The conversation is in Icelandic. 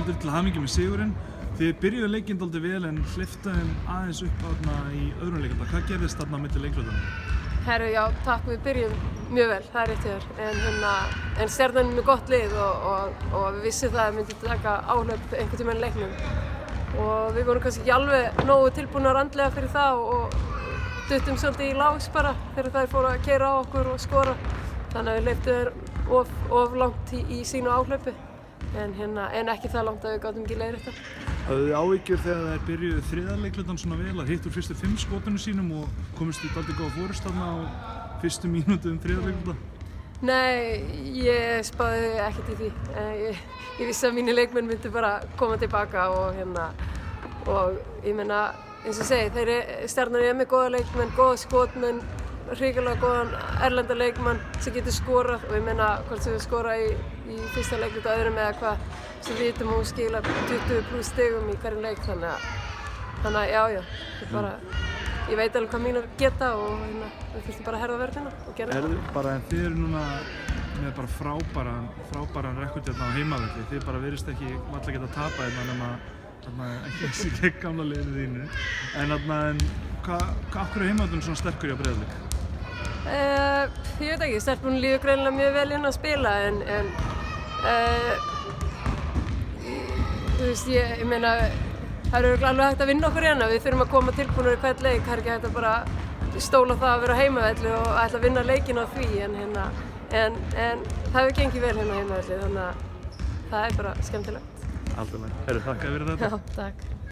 heldur til hamingju með sigurinn. Þið byrjuðu leikinn dálítið vel en hleyptu þeim aðeins upp þarna í öðrum leikanda. Hvað gerðist þarna á milli leiklutanna? Herru, já, takk, við byrjum mjög vel, það rétt hjá þér. En Stjarnan er með gott lið og við vissum það að við myndum taka áhlaup einhvern tímann í leiknum. Og við vorum kannski ekki alveg nógu tilbúnar andlega fyrir það og duttum svolítið í lás bara þegar þær fóru að keyra á okkur og skora. Þannig að við hleyptum þær of langt í sínu áhlaupi. En ekki það langt að við gátum ekki leiðrétta. Hafðu þið áhyggjur þegar þær byrjuðu þriðja leiklutan svona vel að hitt úr fyrstu 5 skotunum sínum og komist í dálítið góða fórust þarna á fyrstu mínútu þriðja leikluta? Nei, ég spáði ekkert í því. Ég vissi að mínir leikmenn myndu bara koma tilbaka og ég meina, eins og segi, Stjarnan er með góða leikmenn, góða skotmenn, hrikalega góðan erlenda leikmann sem getur skorað og ég meina hvort sem við skora í fyrsta leikluta öðrum eða hvað sem við vitum að hún skilar 20+ stigum í hverjum leik þannig að já, ég veit alveg hvað mínar geta og við þurftum bara að herða vörðina og gera það. En þið eru núna með bara frábæran rekord hérna á heimavelli, þið bara virðist ekki varla geta tapa hérna nema ekki eins í gegn gamla liðinu þínu. En af hverju er heimavöllurinn svona sterkur hjá Breiðablik? Ég veit ekki, stelpunum líður greinilega mjög vel inn að spila en þú veist, ég meina það er örugglega alveg hægt að vinna okkur hérna, við þurfum að koma tilbúnir í hvern leik, það er ekki hægt að bara stóla það að vera á heimavelli og ætla að vinna leikinn á því en það hefur gengið vel hérna á heimavelli þannig að það er bara skemmtilegt. Alltaf, þakka þér fyrir þetta. Já, takk.